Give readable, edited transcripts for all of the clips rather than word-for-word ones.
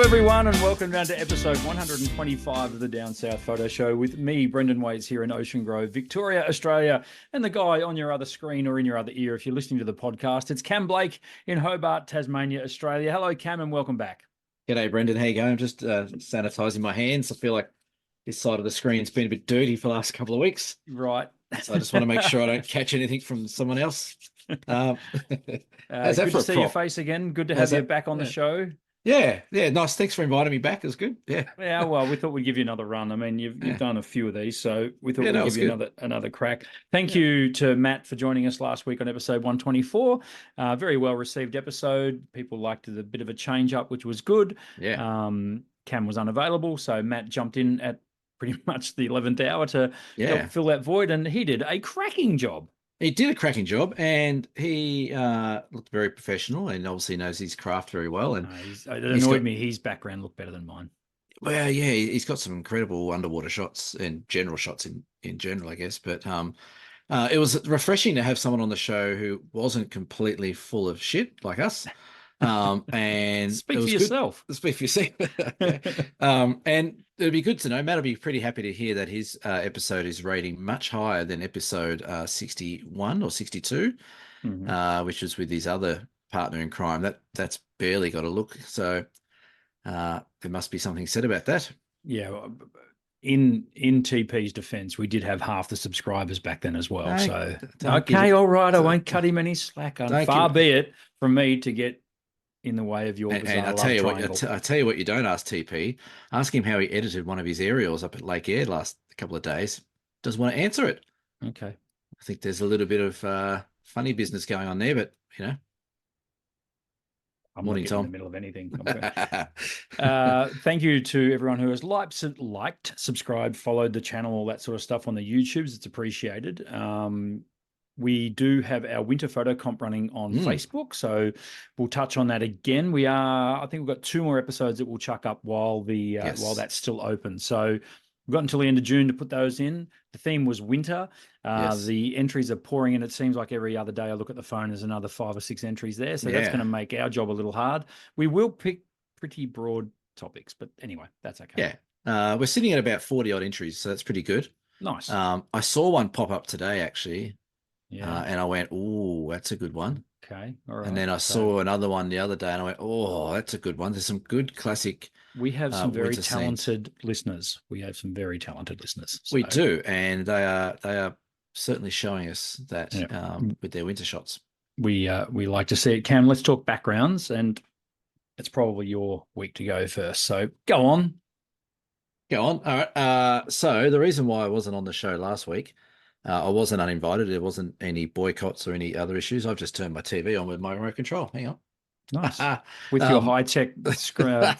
everyone, and welcome down to episode 125 of the Down South Photo Show with me, Brendan Waits, here in Ocean Grove, Victoria, Australia, and the guy on your other screen or in your other ear if you're listening to the podcast. It's Cam Blake in Hobart, Tasmania, Australia. Hello, Cam, and welcome back. G'day, Brendan. How you going? I'm just sanitising my hands. I feel like this side of the screen's been a bit dirty for the last couple of weeks. Right. So I just want to make sure I don't catch anything from someone else. How's that good for to a see prop? your face again. Good to have you back on the show. Yeah, nice. Thanks for inviting me back. It was good. Yeah. Yeah, well, we thought we'd give you another run. I mean, you've done a few of these, so we thought we'd give you another crack. Thank you to Matt for joining us last week on episode 124. Very well received episode. People liked it, a bit of a change up, which was good. Yeah. Cam was unavailable, so Matt jumped in at pretty much the 11th hour to help fill that void, and he did a cracking job. He did a cracking job, and he looked very professional, and obviously knows his craft very well. And it annoyed me. His background looked better than mine. Well, yeah, he's got some incredible underwater shots and general shots in general, I guess. But it was refreshing to have someone on the show who wasn't completely full of shit like us. And speak for yourself. Speak for yourself. And it'd be good to know. Matt will be pretty happy to hear that his episode is rating much higher than episode 61 or 62, which was with his other partner in crime. That's barely got a look. So there must be something said about that. Yeah. In TP's defense, we did have half the subscribers back then as well. All right. I won't cut him any slack. Far be it from me to get in the way of your bizarre and I tell you what, you don't ask TP. Ask him how he edited one of his aerials up at Lake Eyre last couple of days. Doesn't want to answer it. Okay. I think there's a little bit of funny business going on there, but you know. I'm not in the middle of anything. Thank you to everyone who has liked, subscribed, followed the channel, all that sort of stuff on the YouTubes. It's appreciated. We do have our winter photo comp running on Facebook, so we'll touch on that again. I think we've got 2 more episodes that we'll chuck up while that's still open. So we've got until the end of June to put those in. The theme was winter. The entries are pouring in. It seems like every other day I look at the phone, there's another 5 or 6 entries there. So that's going to make our job a little hard. We will pick pretty broad topics, but anyway, that's okay. Yeah. We're sitting at about 40 odd entries, so that's pretty good. Nice. I saw one pop up today, actually. Yeah. And I went, oh, that's a good one. Okay. All right. And then I saw another one the other day and I went, oh, that's a good one. There's some good classic. We have some very talented listeners. We have some very talented listeners. We do. And they are certainly showing us that with their winter shots. We like to see it. Cam, let's talk backgrounds, and it's probably your week to go first. So go on. All right. So the reason why I wasn't on the show last week, I wasn't uninvited. There wasn't any boycotts or any other issues. I've just turned my TV on with my remote control. Hang on. Nice. With your high-tech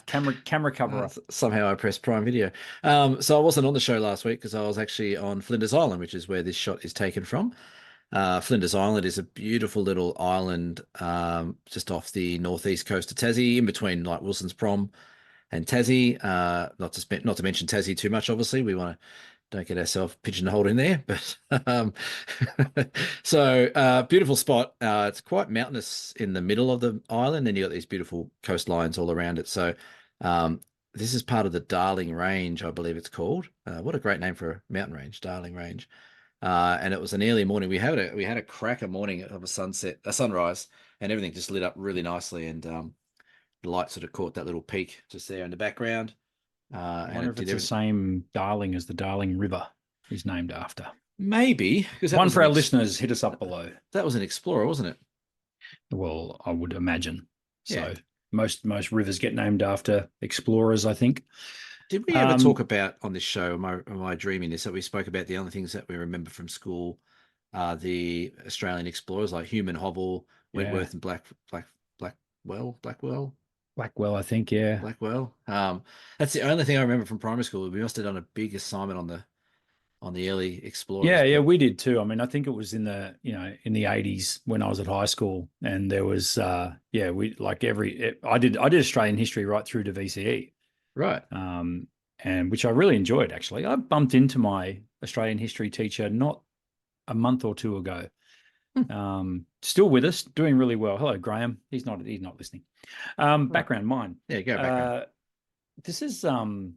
camera cover. Somehow I pressed Prime Video. So I wasn't on the show last week because I was actually on Flinders Island, which is where this shot is taken from. Flinders Island is a beautiful little island just off the northeast coast of Tassie, in between like Wilson's Prom and Tassie. Not to mention Tassie too much, obviously. We don't get ourselves pigeonholed in there, but so beautiful spot. It's quite mountainous in the middle of the island, and you got these beautiful coastlines all around it. So this is part of the Darling Range, I believe it's called. What a great name for a mountain range, Darling Range. And it was an early morning. We had a cracker morning of a sunrise, and everything just lit up really nicely, and the light sort of caught that little peak just there in the background. I wonder if it's the same Darling as the Darling River is named after. Maybe. One for our listeners, hit us up below. That was an explorer, wasn't it? Well, I would imagine. So most rivers get named after explorers, I think. Did we ever talk about on this show, am I dreaming this, that we spoke about the only things that we remember from school, the Australian explorers like Human Hobble, Wentworth and Blackwell? Blackwell, I think, yeah. Blackwell. That's the only thing I remember from primary school. We must have done a big assignment on the early explorers. Yeah, we did too. I mean, I think it was in the 80s when I was at high school, and there was I did Australian history right through to VCE. Right. And which I really enjoyed, actually. I bumped into my Australian history teacher not a month or 2 ago. Still with us, doing really well. Hello, Graham. He's not listening. Background, mine. Yeah, go background. this is something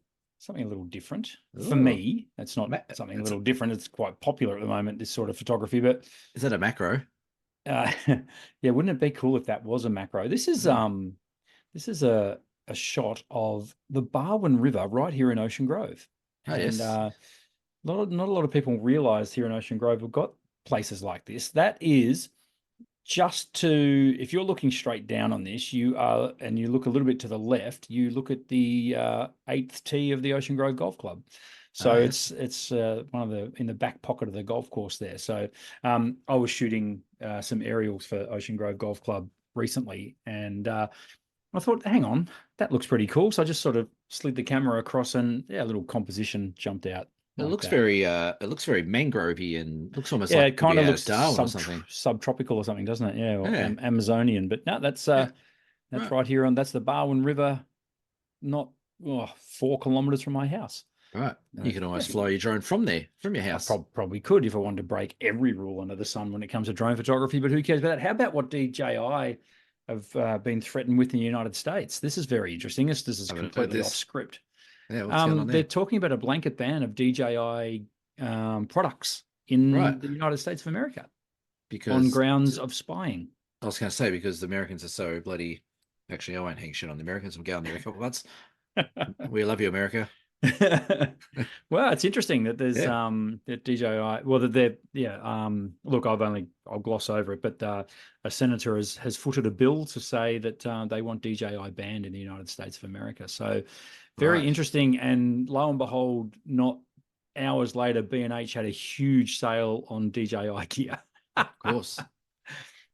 a little different for Ooh, me. It's not something a it's little different. It's quite popular at the moment, this sort of photography, but is that a macro? uh, yeah, wouldn't it be cool if that was a macro? Mm. This is a shot of the Barwon River right here in Ocean Grove. Oh, And yes. not a lot of people realize here in Ocean Grove we've got places like this. That is just to, if you're looking straight down on this, you are, and you look a little bit to the left, you look at the eighth tee of the Ocean Grove Golf Club. Oh, So yes. it's one of the in the back pocket of the golf course there. So I was shooting some aerials for Ocean Grove Golf Club recently, and I thought, hang on, that looks pretty cool. So I just sort of slid the camera across, and yeah, a little composition jumped out like that. It looks very mangrovey and looks almost Yeah, like it it could kind be of out of looks Darwin or something. subtropical or something, doesn't it? Yeah, or Yeah. Amazonian. But no, Yeah. that's Right. right here on that's the Barwon River, not 4 kilometers from my house. Right. You can Yeah, almost fly your drone from there, from your I house. probably could if I wanted to break every rule under the sun when it comes to drone photography. But who cares about that? How about what DJI have been threatened with in the United States? This is very interesting. This is I haven't heard completely off this. script. Yeah, what's going on They're there? talking about a blanket ban of DJI products Right. in the United States of America on Because grounds of spying. I was going to say, because the Americans are so bloody. Actually, I won't hang shit on the Americans. We'll go on there a couple months. We love you, America. Well, it's interesting that there's Yeah. that DJI, well, that they're, yeah, look, I'll gloss over it, but a senator has footed a bill to say that they want DJI banned in the United States of America. So very Right. interesting, and lo and behold, not hours later, B&H had a huge sale on DJI gear. Of course.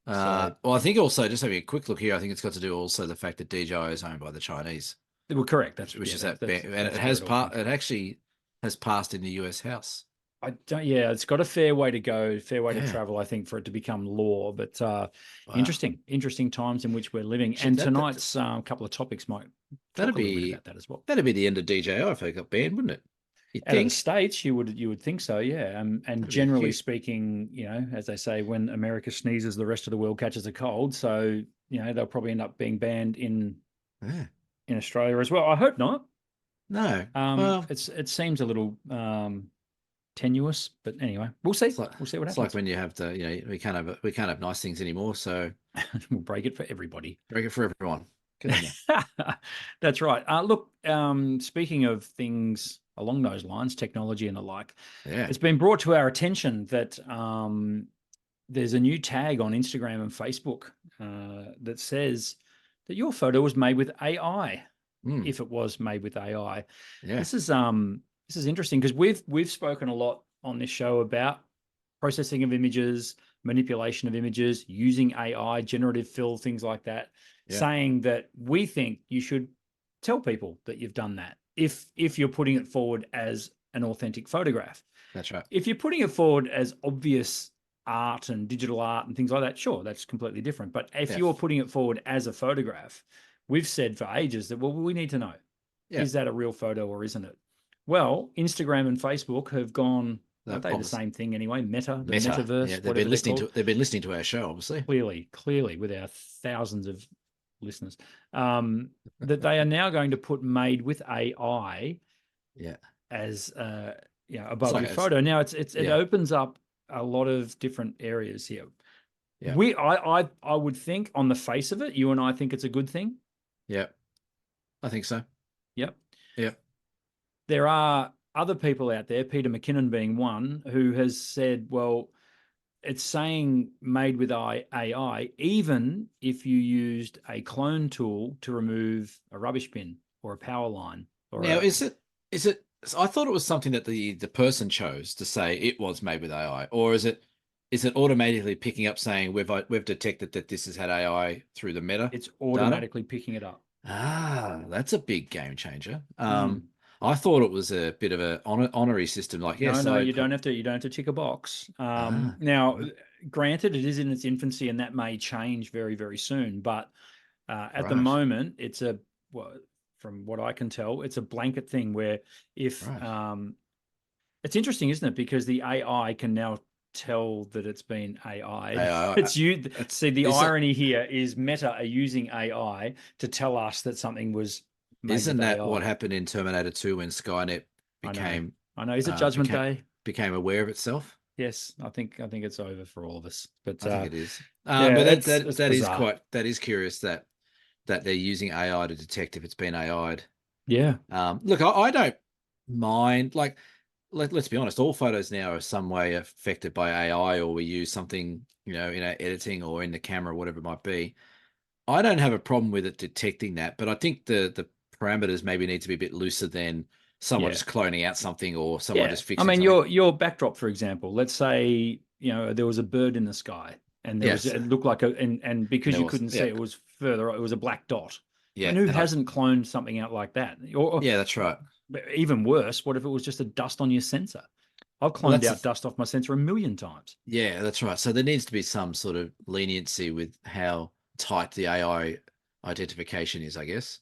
So Well, I think also, just having a quick look here, I think it's got to do also the fact that DJI is owned by the Chinese, well, correct. which is that, and it That's where has it all comes part. It from. actually has passed in the U.S. House. I don't, yeah, it's got a fair way to go, fair way to Yeah. travel, I think, for it to become law. But Wow. interesting times in which we're living. Shit, And tonight's couple of topics might that'd talk a little bit be about that as well. that'd be the end of DJI if they got banned, wouldn't it? You Out of the think? states, you would think so, yeah. And That'd be generally huge. speaking, as they say, when America sneezes, the rest of the world catches a cold. So they'll probably end up being banned Yeah. in Australia as well. I hope not. No. Well, It seems a little tenuous, but anyway, we'll see. it's like We'll see what it's like happens. when you have to, we can't have nice things anymore. So We'll break it for everybody. break it for everyone. Good on you. That's right. Look, speaking of things along those lines, technology and the like, Yeah. it's been brought to our attention that there's a new tag on Instagram and Facebook that says that your photo was made with AI. Mm. If it was made with AI, Yeah. this is interesting because we've spoken a lot on this show about processing of images, manipulation of images, using AI, generative fill, things like that, Yeah. saying that we think you should tell people that you've done that if you're putting it forward as an authentic photograph. That's right. If you're putting it forward as obvious art and digital art and things like that, sure, that's completely different. But if Yeah. you're putting it forward as a photograph, we've said for ages that, well, we need to know, Yeah. is that a real photo or isn't it? Well, Instagram and Facebook have gone, aren't they the same thing anyway? The metaverse, Yeah, whatever they're called. they've been listening to our show, obviously. Clearly, with our thousands of listeners, that they are now going to put made with AI Yeah. as above your It's photo. Now it yeah. opens up a lot of different areas here. Yeah. I would think on the face of it, you and I think it's a good thing. Yeah. I think so. Yep. Yep. There are other people out there, Peter McKinnon being one, who has said, well, it's saying made with AI, even if you used a clone tool to remove a rubbish bin or a power line. Now, is it? I thought it was something that the person chose to say it was made with AI, or is it automatically picking up saying we've detected that this has had AI through the meta? It's Data? automatically picking it up. Ah, that's a big game changer. I thought it was a bit of a honorary system, like yes, No, you don't have to tick a box. Now, granted, it is in its infancy, and that may change very, very soon. But at the moment, it's from what I can tell, it's a blanket thing where if it's interesting, isn't it? Because the AI can now tell that it's been AI. It's you. See, the irony here is Meta are using AI to tell us that something was made Isn't with that AI. what happened in Terminator 2 when Skynet became I know. Is it Judgment became Day? became aware of itself? Yes, I think it's over for all of us. But I think it is. yeah, But it's that is bizarre. that is curious that they're using AI to detect if it's been AI'd. Yeah, Look, I don't mind. Like, let's be honest, all photos now are some way affected by AI, or we use something, in our editing or in the camera, whatever it might be. I don't have a problem with it detecting that, but I think the parameters maybe need to be a bit looser than someone yeah, just cloning out something or someone yeah. just I fixing mean, something. your backdrop, for example. Let's say there was a bird in the sky, and Yes, it looked like and and because there you was, couldn't see yeah, it, it was further. It was a black dot. I yeah, mean, who and I, hasn't cloned something out like that? Or yeah, that's right. even worse, what if it was just a dust on your sensor? I've Well, cloned out dust off my sensor a million times. yeah, that's right. So there needs to be some sort of leniency with how tight the AI identification is, I guess.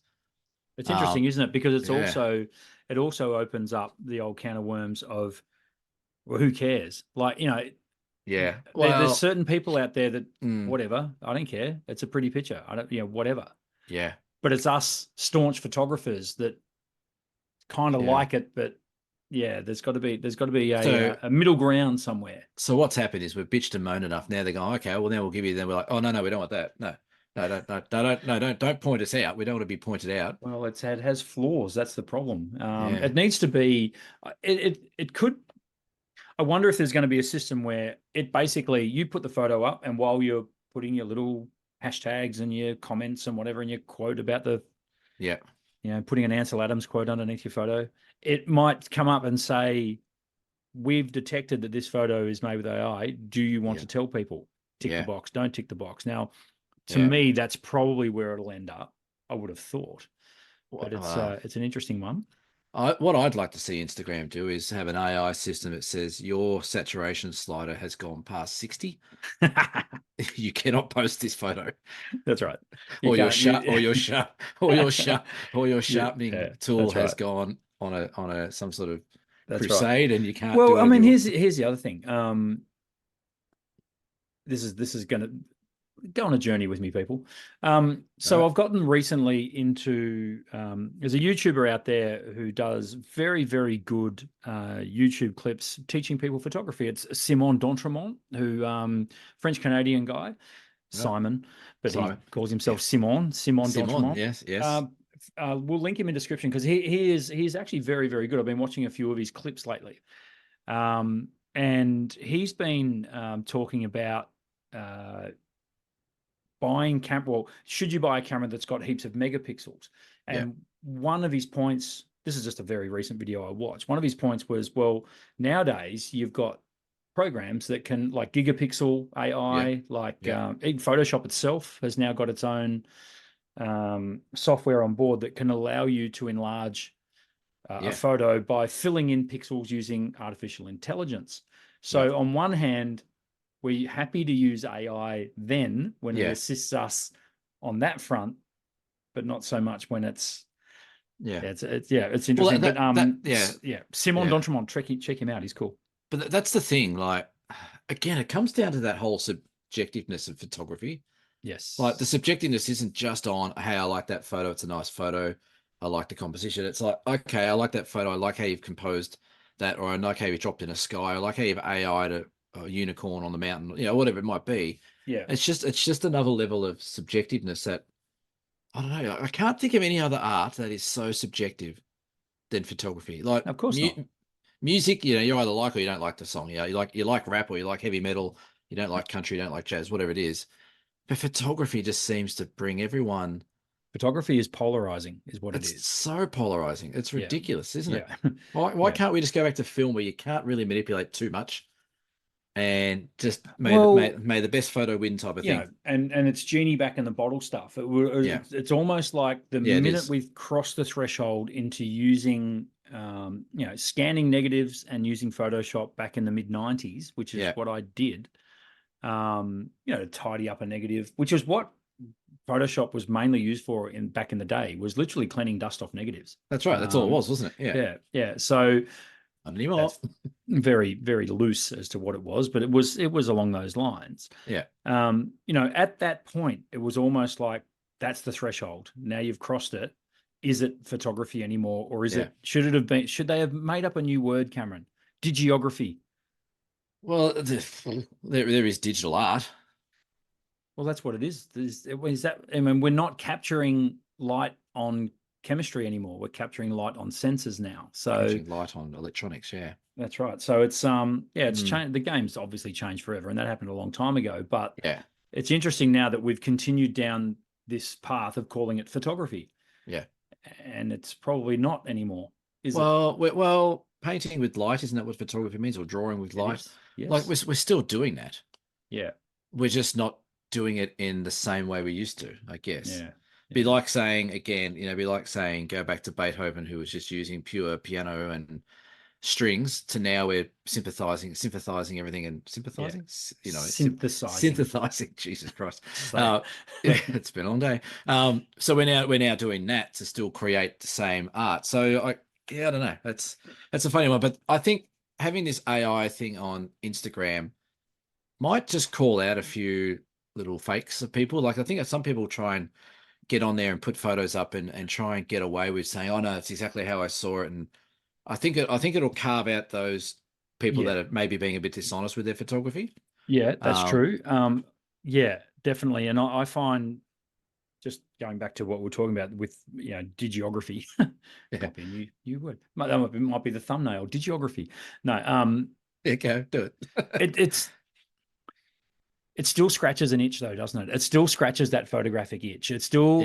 It's interesting, Um, isn't it? Because yeah, it also opens up the old can of worms of, well, who cares? Like, yeah. there's Well, certain people out there that mm, whatever, I don't care. It's a pretty picture. I don't, whatever. yeah, But it's us staunch photographers that kind of yeah. like it, but yeah, there's got to be So a middle ground somewhere. So what's happened is we've bitched and moaned enough. Now they're going, okay, well, then we'll give you. Then we're like, oh no, no, we don't want that. No, no, don't point us out. We don't want to be pointed out. Well, it has flaws. That's the problem. Yeah, It needs to be. It could. I wonder if there's going to be a system where it basically you put the photo up, and while you're putting your little hashtags and your comments and whatever, and your quote about yeah, putting an Ansel Adams quote underneath your photo, it might come up and say, "We've detected that this photo is made with AI. Do you want yeah, to tell people? Tick the yeah, box. Don't tick the box." Now, to yeah. me, that's probably where it'll end up. I would have thought, but What, it's an interesting one. what I'd like to see Instagram do is have an AI system that says your saturation slider has gone past 60. You cannot post this photo, That's right. You or can't. your Yeah, sharpening yeah, tool that's has right. gone on a some sort of That's right. crusade, and you can't do Well, I whatever mean, you want. here's the other thing. This is going to go on a journey with me, people. All So right. I've gotten recently into there's a YouTuber out there who does very, very good YouTube clips teaching people photography. It's Simon D'Entremont, who French Canadian guy, Right. Simon, but he Simon. calls Yeah. himself Simon Simon. D'Entremont. Yes. Yes. Uh, we'll link him in description because he's actually very, very good. I've been watching a few of his clips lately. And he's been talking about uh, buying camera. Well, should you buy a camera that's got heaps of megapixels? Yeah. And one of his points, this is just a very recent video I watched. One of his points was, well, nowadays you've got programs that can, like gigapixel Yeah. AI, like Yeah. even Photoshop itself has now got its own software on board that can allow you to enlarge a Yeah. photo by filling in pixels using artificial intelligence. Yeah. So on one hand, we're happy to use AI then when it Yeah. assists us on that front, but not so much when it's Yeah. it's Well, interesting. But yeah. yeah, Simon Yeah. D'Entremont, check him out. He's cool. But that's the thing. Like, again, it comes down to that whole subjectiveness of photography. Like, the Yes. subjectiveness isn't just on, hey, I like that photo. It's a nice photo. I like the composition. It's like, okay, I like that photo. I like how you've composed that, or I like how you dropped in a sky. I like how you've AI'd a unicorn on the mountain, whatever it might be. Yeah. It's just another level of subjectiveness that I don't know. I can't think of any other art that is so subjective than photography. Like Of course not. music, you either like or you don't like the song. You like rap or you like heavy metal. You don't like country, you don't like jazz, whatever it is. But photography just seems to bring everyone. Photography is polarizing, is what it It's is. so polarizing. It's Yeah. ridiculous, isn't it? Yeah. Why Yeah. can't we just go back to film where you can't really manipulate too much and just Well, may the best photo win type of thing? and it's genie back in the bottle stuff. Yeah, It's almost like the yeah, it minute is. we've crossed the threshold into using, scanning negatives and using Photoshop back in the mid 90s, which is Yeah, what I did, to tidy up a negative, which is what Photoshop was mainly used for back in the day, was literally cleaning dust off negatives. that's right. That's all it was, wasn't it? Yeah, Yeah. So not anymore. that's very, very loose as to what it was, but it was along those lines. Yeah, At that point, it was almost like that's the threshold. Now you've crossed it. is it photography anymore, or is Yeah. should it have been? Should they have made up a new word, Cameron? Digiography. Well, there is digital art. Well, that's what it is. Is that? I mean, we're not capturing light on chemistry anymore. We're capturing light on sensors now. So Catching light on electronics. Yeah. that's right. So it's it's Mm. changed. The game's obviously changed forever, and that happened a long time ago. But Yeah. it's interesting now that we've continued down this path of calling it photography. Yeah. And it's probably not anymore, is it? Well, painting with light, isn't that what photography means, or drawing with light? Yes. Like we're still doing that. Yeah. We're just not doing it in the same way we used to, I guess. Yeah. Be like saying again, be like saying go back to Beethoven, who was just using pure piano and strings, to now we're synthesizing everything and sympathizing, synthesizing. Jesus Christ. It's been a long day. So we're now doing that to still create the same art. So I don't know. That's a funny one, but I think having this AI thing on Instagram might just call out a few little fakes of people. Like I think some people try and get on there and put photos up and try and get away with saying, "Oh no, it's exactly how I saw it." And I think it'll carve out those people that are maybe being a bit dishonest with their photography. Yeah, that's true. Yeah, definitely. And I find, just going back to what we're talking about with digiography, might be a new word. Might be the thumbnail. Digiography. No, yeah, go do it. It still scratches an itch, though, doesn't it? It still scratches that photographic itch. It still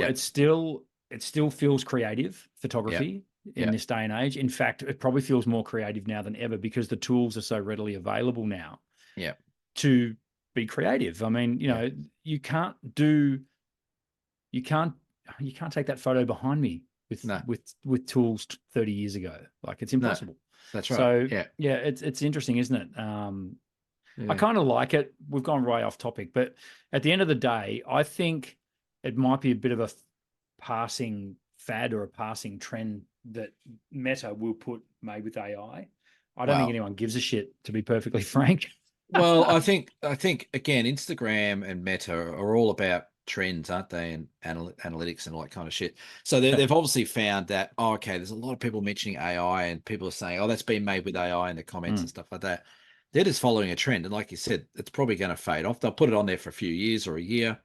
feels creative, photography, in this day and age. In fact, it probably feels more creative now than ever because the tools are so readily available now. Yeah. To be creative. I mean, you can't take that photo behind me with tools 30 years ago. Like, it's impossible. No, that's right. So it's interesting, isn't it? I kind of like it. We've gone way off topic, but at the end of the day, I think it might be a bit of a passing fad or a passing trend that Meta will put made with AI. I don't think anyone gives a shit, to be perfectly frank. Well, I think again, Instagram and Meta are all about trends, aren't they? And analytics and all that kind of shit. So they've obviously found that, okay, there's a lot of people mentioning AI and people are saying, oh, that's been made with AI in the comments and stuff like that. They're just following a trend. And like you said, it's probably going to fade off. They'll put it on there for a few years or a year,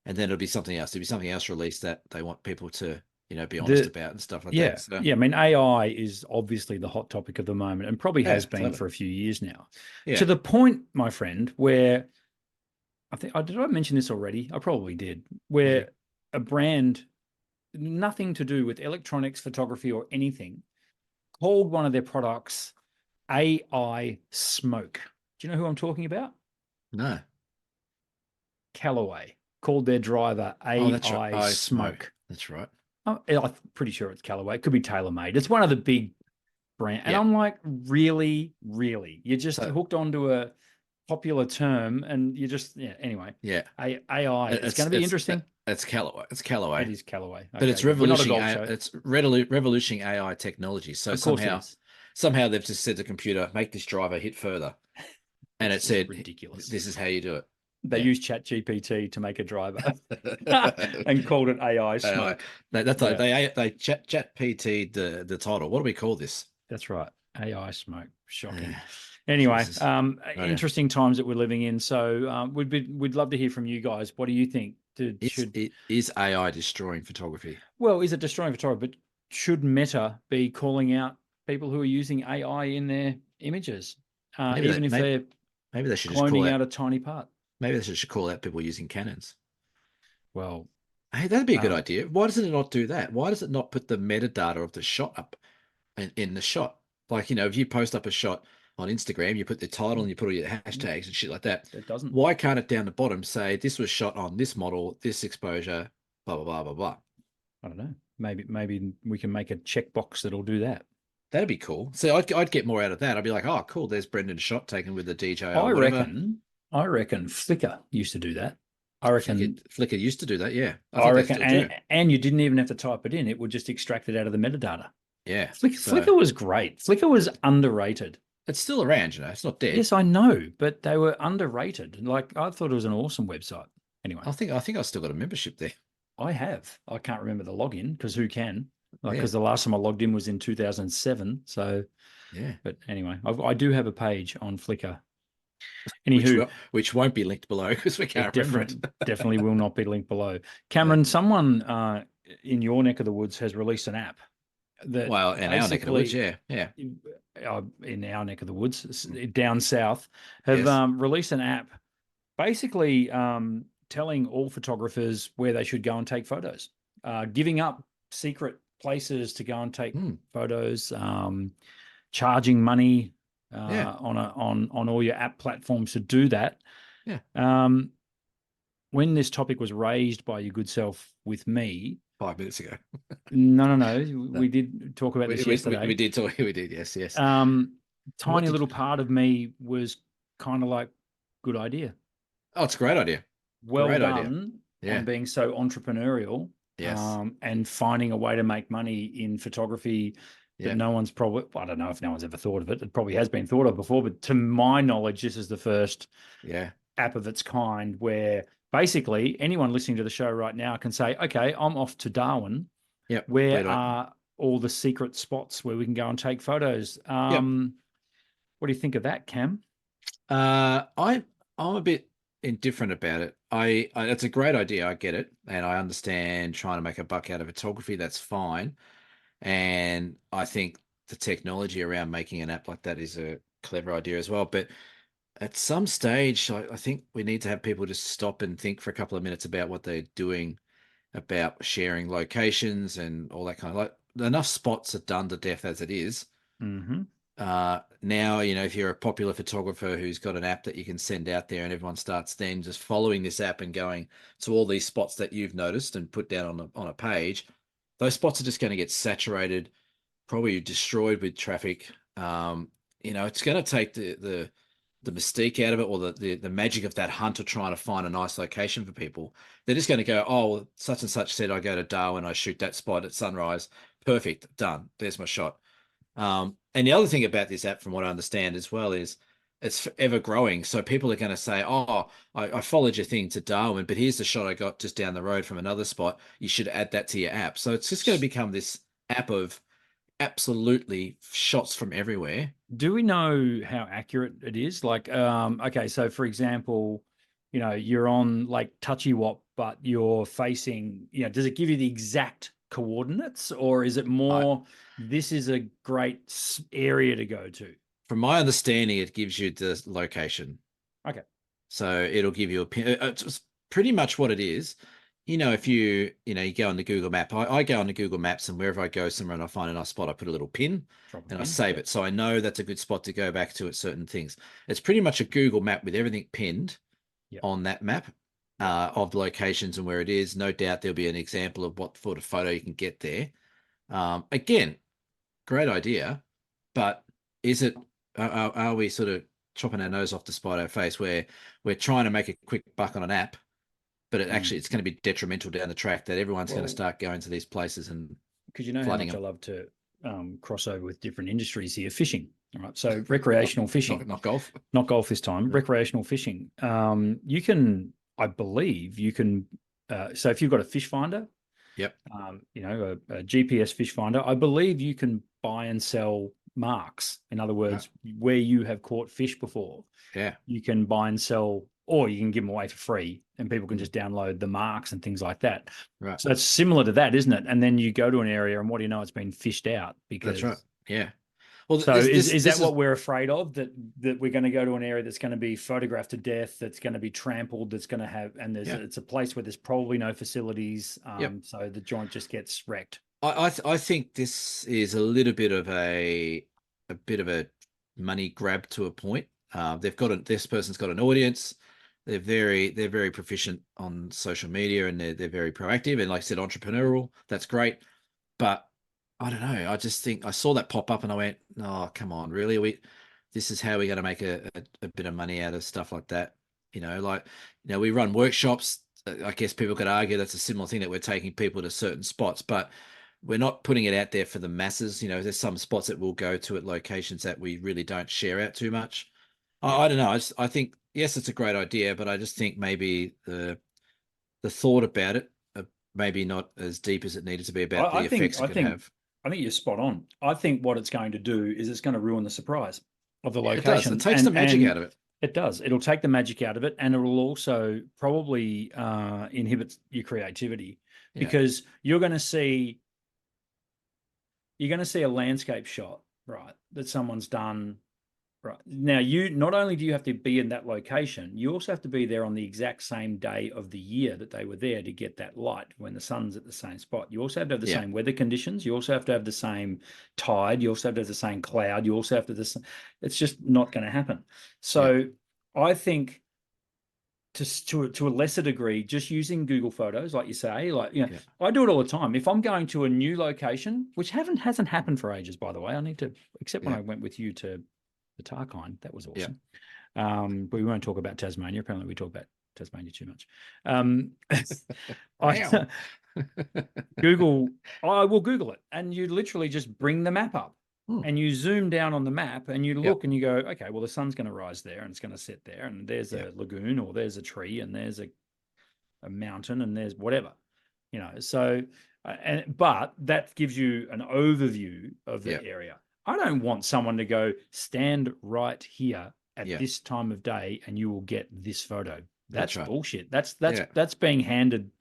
and then it'll be something else. There'll be something else released that they want people to, be honest about and stuff like that. So, I mean, AI is obviously the hot topic of the moment and probably has been for a few years now. Yeah. To the point, my friend, where did I mention this already? I probably did. Where a brand, nothing to do with electronics, photography, or anything, called one of their products AI Smoke. Do you know who I'm talking about? No. Callaway called their driver AI Smoke. That's right. I'm pretty sure it's Callaway. It could be TaylorMade. It's one of the big brands. And I'm like, really? You're just hooked onto a popular term and you just, anyway. Yeah. AI. It's going to be interesting. It's Callaway. It's Callaway. It is Callaway. Okay. But it's revolutioning AI technology. So somehow they've just said to the computer, make this driver hit further. And it said, ridiculous. This is how you do it. They used ChatGPT to make a driver and called it AI Smoke. They ChatGPT the title. What do we call this? That's right. AI Smoke. Shocking. Anyway, interesting times that we're living in. So we'd love to hear from you guys. What do you think? Is AI destroying photography? Well, is it destroying photography? But should Meta be calling out people who are using AI in their images, even if they're maybe they should cloning out a tiny part? Maybe they should call out people using Canons. Well, hey, that'd be a good idea. Why does it not do that? Why does it not put the metadata of the shot up in the shot? Like, if you post up a shot on Instagram, you put the title and you put all your hashtags and shit like that. It doesn't. Why can't it down the bottom say this was shot on this model, this exposure, blah, blah, blah, blah, blah? I don't know. Maybe we can make a checkbox that'll do that. That'd be cool. So I'd get more out of that. I'd be like, oh, cool. There's Brendan's shot taken with the DJ. I reckon Flickr used to do that. I reckon Flickr used to do that. Yeah. I reckon, and you didn't even have to type it in. It would just extract it out of the metadata. Yeah. Flickr was great. Flickr was underrated. It's still around, It's not dead. Yes, I know, but they were underrated. Like, I thought it was an awesome website. Anyway, I think I still got a membership there. I have. I can't remember the login because who can? like, Yeah. because the last time I logged in was in 2007. So, Yeah. but anyway, I do have a page on Flickr. Which Anywho, will, which won't be linked below because we it can't remember it. definitely will not be linked below. Yeah. Cameron, someone in your neck of the woods has released an app that Well, in our neck of the woods, basically, yeah. Yeah. in our neck of the woods, down south, have Yes. released an app basically telling all photographers where they should go and take photos, giving up secret places to go and take Hmm. photos, charging money Yeah. on all your app platforms to do that. Yeah. Um, when this topic was raised by your good self with me, 5 minutes ago. no, No. we did talk about this We yesterday. did talk. We did. Yes. Yes. Um, What tiny did little you? part of me was kind of like, good idea. Oh, it's a great idea. Well Great idea. done on Yeah. being so entrepreneurial, Yes. and finding a way to make money in photography that Yeah. no one's probably, I don't know if no one's ever thought of it. It probably has been thought of before, but to my knowledge, this is the first Yeah. app of its kind where basically anyone listening to the show right now can say, okay, I'm off to Darwin. Yep. Where Wait. are all the secret spots where we can go and take photos? Yep. What do you think of that, Cam? I'm a bit indifferent about it. It's a great idea. I get it, and I understand trying to make a buck out of photography. That's fine, and I think the technology around making an app like that is a clever idea as well. But at some stage, I think we need to have people just stop and think for a couple of minutes about what they're doing, about sharing locations and all that kind of like. Enough spots are done to death as it is. Mm-hmm. Now, if you're a popular photographer who's got an app that you can send out there and everyone starts then just following this app and going to all these spots that you've noticed and put down on a page, those spots are just going to get saturated, probably destroyed with traffic. It's going to take the mystique out of it, or the magic of that hunter trying to find a nice location for people. They're just going to go, oh, well, such and such said I go to Darwin, I shoot that spot at sunrise. Perfect, done. There's my shot. And the other thing about this app, from what I understand as well, is it's ever growing. So people are going to say, "Oh, I followed your thing to Darwin, but here's the shot I got just down the road from another spot. You should add that to your app." So it's just going to become this app of absolutely shots from everywhere. Do we know how accurate it is? Like, okay, so for example, you're on like Touchy Wop, but you're facing, does it give you the exact coordinates, or is it I, more, this is a great area to go to? from my understanding, it gives you the location. Okay. So it'll give you a pin. It's pretty much what it is. If you go on the Google map, I go on the Google Maps, and wherever I go somewhere and I find a nice spot, I put a little pin Drop a and I pin. save Yep. it. So I know that's a good spot to go back to at certain things. It's pretty much a Google map with everything pinned Yep. on that map, Yep. of the locations and where it is. No doubt there'll be an example of what sort of photo you can get there. Again, great idea, but is it? Are we sort of chopping our nose off to spite our face, where we're trying to make a quick buck on an app, but it's going to be detrimental down the track, that everyone's going to Well, start going to these places and because you know how flooding much I them. love to cross over with different industries here. Fishing. All right. So Not, recreational fishing, not golf. not golf this time, No. recreational fishing. You can, I believe you can, so if you've got a fish finder, Yep. a GPS fish finder, I believe you can buy and sell marks. In other Right. words, where you have caught fish before, Yeah. you can buy and sell, or you can give them away for free and people can Mm. just download the marks and things like that. Right. So it's similar to that, isn't it? And then you go to an area and what do you know? It's been fished out That's right. because. Yeah. Well, So is this that is what we're afraid of? That we're going to go to an area that's going to be photographed to death, that's going to be trampled, that's going to have, and yeah. it's a place where there's probably no facilities, Yep. so the joint just gets wrecked. I think this is a little bit of a bit of a money grab to a point. This person's got an audience. They're very proficient on social media, and they're very proactive, and like I said, entrepreneurial. That's great. But I don't know. I just think I saw that pop up and I went, "Oh, come on, really? This is how we're going to make a bit of money out of stuff like that." We run workshops. I guess people could argue that's a similar thing, that we're taking people to certain spots, but we're not putting it out there for the masses. There's some spots that we'll go to at locations that we really don't share out too much. Yeah. I don't know. I think, yes, it's a great idea, but I just think maybe the thought about it maybe not as deep as it needed to be about I the think effects it I could think have. I think you're spot on. I think what it's going to do is it's going to ruin the surprise of the Yeah, it does. It location, takes the magic out and of it. it does. It'll take the magic out of it, and it will also probably inhibit your creativity Yeah, because you're going to see a landscape shot, right, that someone's done. Right. Now, you not only do you have to be in that location, you also have to be there on the exact same day of the year that they were there to get that light when the sun's at the same spot. You also have to have the yeah, same weather conditions. You also have to have the same tide. You also have to have the same cloud. You also have to this. It's just not going to happen. yeah, So I think to a lesser degree, just using Google Photos, like you say, like yeah, I do it all the time. If I'm going to a new location, which hasn't happened for ages, by the way, I need to, except when yeah, I went with you to the Tarkine. That was yeah. awesome. But we won't talk about Tasmania. Apparently, we talk about Tasmania too much. Um, Wow. I Google. I will Google it, and you literally just bring the map up, Hmm. and you zoom down on the map, and you Yep. look, and you go, okay, well, the sun's going to rise there, and it's going to set there, and there's Yeah. a lagoon, or there's a tree, and there's a mountain, and there's whatever, So, but that gives you an overview of Yeah. the area. I don't want someone to go stand right here at Yeah. this time of day and you will get this photo. That's That's right. bullshit. That's Yeah. that's being handed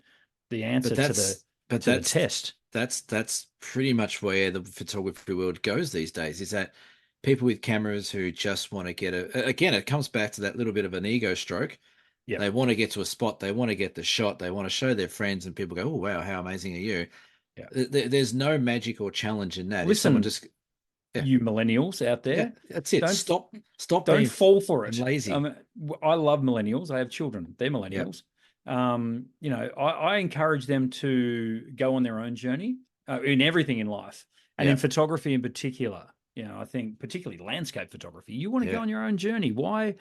the But answer to that's the but to the that's test. that's pretty much where the photography world goes these days, is that people with cameras who just want to get again, it comes back to that little bit of an ego stroke. Yeah. They want to get to a spot, they want to get the shot, they want to show their friends, and people go, oh wow, how amazing are you? Yeah. There's no magic or challenge in that. If someone Listen, just, yeah, you millennials out yeah, there, that's it. don't Stop don't being fall for fucking it. lazy. I love millennials. I have children. They're Yep. millennials. I encourage them to go on their own journey in everything in life, and in Yep. photography in particular. I think particularly landscape photography. You want to go Yeah. on your own journey. Why?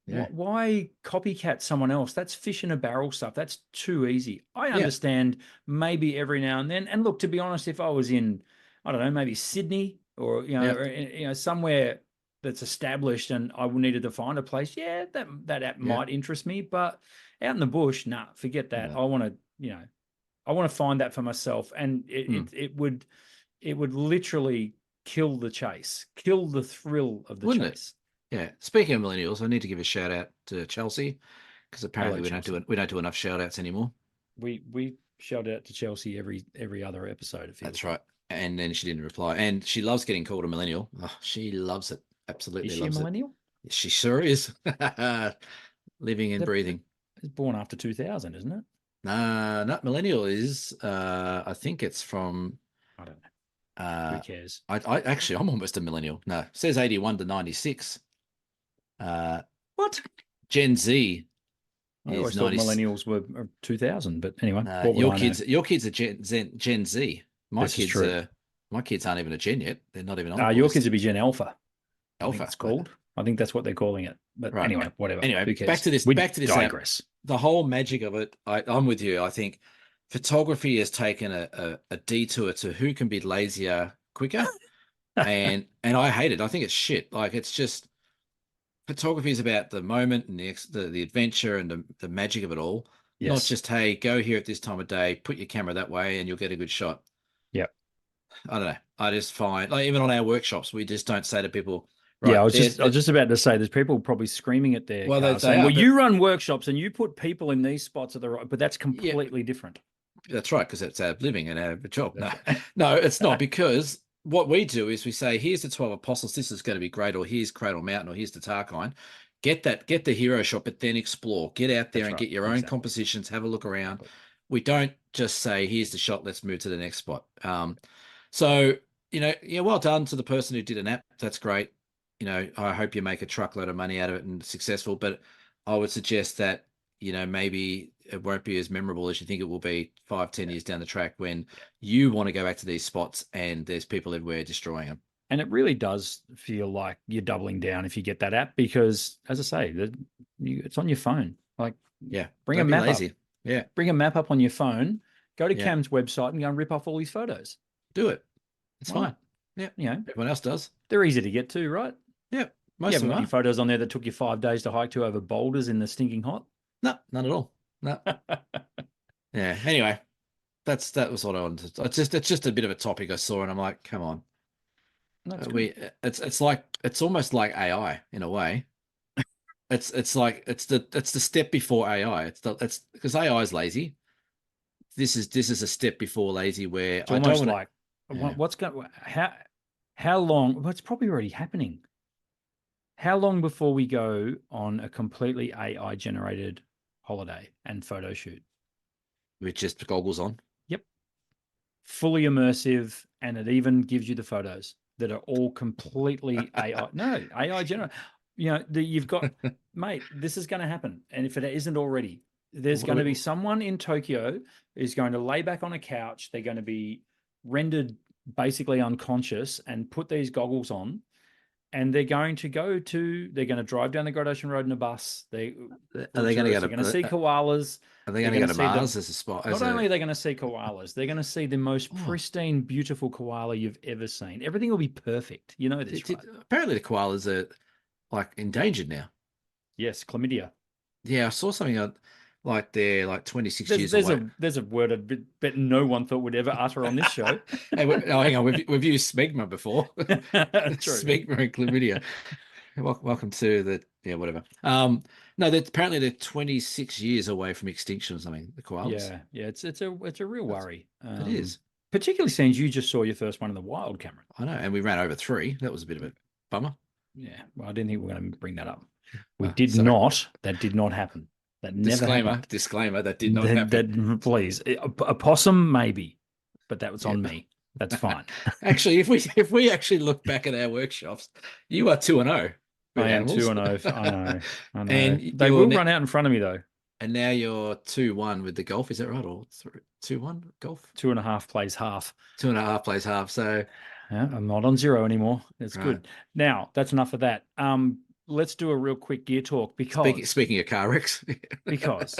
Yeah. Why copycat someone else? That's fish in a barrel stuff. That's too easy. I Yeah. understand maybe every now and then. And look, to be honest, if I was in, I don't know, maybe Sydney or Yep. somewhere that's established, and I needed to find a place, yeah, that app Yeah. might interest me. But out in the bush, nah, forget that. No. I want to find that for myself, and Hmm. it would literally kill the chase, kill the thrill of the Wouldn't it? chase. Yeah. Speaking of millennials, I need to give a shout out to Chelsea, because Hello, apparently Chelsea. we don't do enough shout outs anymore. We shout out to Chelsea every other episode. It feels That's like. right. And then she didn't reply. And she loves getting called a millennial. Oh, she loves it. Is Absolutely she a loves it. millennial? She sure is. Living and That breathing. is born after 2000, isn't it? Nah, not millennial is. I think it's from. I don't know. Who Uh, cares? I actually I'm almost a millennial. No, it says 81 to 96. What? Gen Z I is always thought 90. millennials were 2000, but anyway, what would I know? Your kids are Gen Z. This is true. My kids aren't even a Gen yet. They're not even on the Your boys. kids would be Gen Alpha. I think Alpha. it's called. I think that's what they're calling it. But Right. anyway, whatever. Anyway, Who cares? back to this app. Digress. The whole magic of it, I'm with you. I think photography has taken a detour to who can be lazier quicker. and I hate it. I think it's shit. Like, it's just, photography is about the moment and the adventure and the magic of it all. Not Yes. just, hey, go here at this time of day, put your camera that way, and you'll get a good shot. Yep. I don't know. I just find, like, even on our workshops, we just don't say to people, Yeah, right? I was just about to say, there's people probably screaming at their Well, cars they saying, are, "Well, but you run workshops and you put people in these spots at the right," but that's yeah, completely different. that's right, because it's our living and our job. No, That's right. no, it's not, because what we do is we say, here's the 12 apostles, this is going to be great, or here's Cradle Mountain, or here's the Tarkine. Get the hero shot, but then explore. Get out there That's and right. get your own Exactly. compositions, have a look around. Exactly. We don't just say, here's the shot, let's move to the next spot. So, yeah, well done to the person who did an app. That's great. I hope you make a truckload of money out of it and successful, but I would suggest that, maybe it won't be as memorable as you think it will be 5, 10 years down the track, when you want to go back to these spots and there's people everywhere destroying them. And it really does feel like you're doubling down if you get that app, because, as I say, it's on your phone. Like, Yeah, bring don't a be map lazy. up. Yeah, Bring a map up on your phone. Go to yeah, Cam's website and go and rip off all these photos. do it. It's Why fine. not? Yeah, everyone else does. They're easy to get to, right? Yeah, You most of haven't them got any are. photos on there that took you 5 days to hike to over boulders in the stinking hot. No, none at all. No. Yeah. Anyway, that was what I wanted. It's just a bit of a topic I saw, and I'm like, come on, That's good. we it's like it's almost like AI in a way. It's like it's the step before AI. It's because AI is lazy. This is a step before lazy where It's I don't almost want to. like Yeah, what's going how long? Well, it's probably already happening. How long before we go on a completely AI generated holiday and photo shoot? with just goggles on. Yep. Fully immersive, and it even gives you the photos that are all completely AI. No, AI generated. You've got, mate, this is going to happen. And if it isn't already, there's going to be someone in Tokyo who's going to lay back on a couch. They're going to be rendered basically unconscious and put these goggles on, and they're going to drive down the Great Ocean Road in a bus. Are they going to go They're going to see koalas. Are they They're going to going go to to see Mars as a spot? not only are they going to see koalas, they're going to see the most Oh, pristine, beautiful koala you've ever seen. Everything will be perfect. You know this, right? apparently the koalas are like endangered now. Yes, chlamydia. Yeah, I saw something on like they're like 26 There's years there's away. a there's a word I bet no one thought would ever utter on this show. Hey, hang on, we've used smegma before. True. Smegma and chlamydia. Welcome to the whatever. No, that apparently they're 26 years away from extinction or something. The koalas. Yeah. It's a real That's, worry. it is. Particularly since you just saw your first one in the wild, Cameron. I know, and we ran over 3. That was a bit of a bummer. Yeah. Well, I didn't think we were going to bring that up. We Oh, did sorry. not. That did not happen. That never Disclaimer. happened. Disclaimer. That did not happen. Please, a possum maybe, but that was Yeah. on me. That's fine. Actually, if we actually look back at our workshops, you are 2-0 with I am animals. 2-0. I know. And They will run out in front of me though. and now you're 2-1 with the golf. Is that right? Or 2-1 golf? 2.5 plays half. 2.5 plays half. So Yeah, I'm not on zero anymore. It's right. good. Now that's enough of that. Let's do a real quick gear talk Speaking of car wrecks. because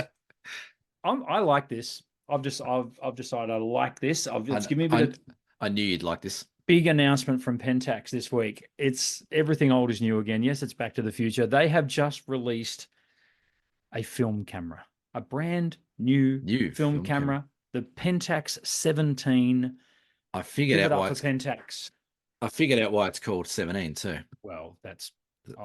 I like this. I've decided I like this. It's given me a bit I, of I knew you'd like this. big announcement from Pentax this week. It's everything old is new again. Yes, it's Back to the Future. They have just released a film camera, a brand new New film film camera. camera, the Pentax 17. I figured Give out it up why for it's Pentax. I figured out why it's called 17 too. Well, I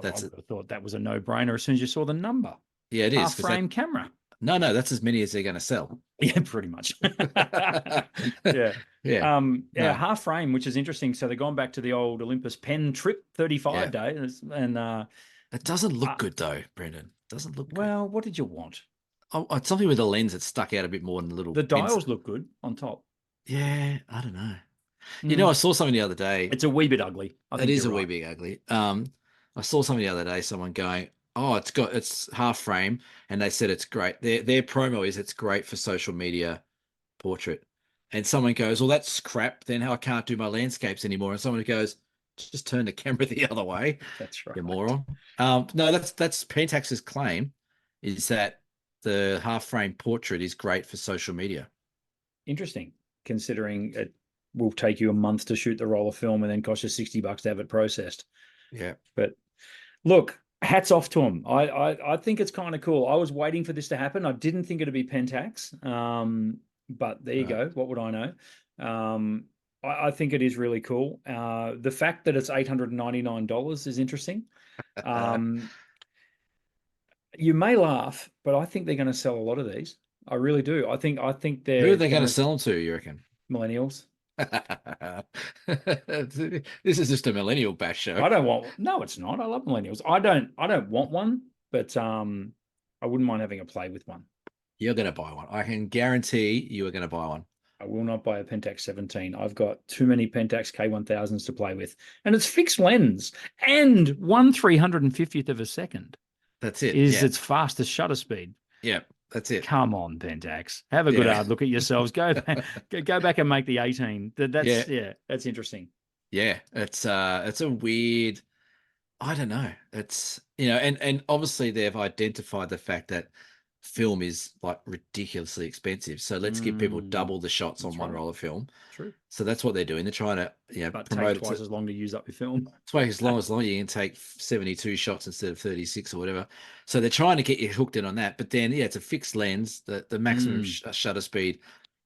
That's would have thought that was a no-brainer as soon as you saw the number. Yeah, it is Half because frame camera. no, that's as many as they're going to sell. Yeah, pretty much. Yeah. Yeah. Yeah, No, half frame, which is interesting. So they're gone back to the old Olympus pen trip 35 yeah. days. And It doesn't look good though, Brendan. It doesn't look good. well, what did you want? It's something with the lens that stuck out a bit more than the little The pins. dials look good on top. Yeah, I don't know. I Mm, saw something the other day. it's a wee bit ugly. I It think is you're a wee right. bit ugly. I saw something the other day, someone going, "Oh, it's half frame," and they said it's great. Their promo is it's great for social media portrait. And someone goes, "Well, that's crap. Then how I can't do my landscapes anymore." And someone goes, "Just turn the camera the other way, That's you right. moron." No, that's Pentax's claim is that the half frame portrait is great for social media. Interesting, considering it will take you a month to shoot the roll of film and then cost you $60 to have it processed. Yeah. But look, hats off to them. I think it's kind of cool. I was waiting for this to happen. I didn't think it'd be Pentax. But there you Right. go. What would I know? I think it is really cool. The fact that it's $899 is interesting. Um, you may laugh, but I think they're going to sell a lot of these. I really do. I think Who are they're they going going to to sell them to, you reckon? millennials. This is just a millennial bash show. I don't want. No, it's not. I love millennials. I don't want one, but I wouldn't mind having a play with one. You're going to buy one. I can guarantee you are going to buy one. I will not buy a Pentax 17. I've got too many Pentax K1000s to play with, and it's fixed lens and 1/350th of a second That's it. is Yeah. its fastest shutter speed. Yeah. That's it. Come on, Pentax. Have a good Yeah. hard look at yourselves. Go back and make the 18. Yeah. That's interesting. Yeah. It's a weird, I don't know. It's and obviously they've identified the fact that film is like ridiculously expensive. So let's give people double the shots on That's one right. roll of film. True. So that's what they're doing. They're trying to But take promote it twice to as long to use up your film. take as long you can take 72 shots instead of 36 or whatever. So they're trying to get you hooked in on that. But then it's a fixed lens, the maximum shutter speed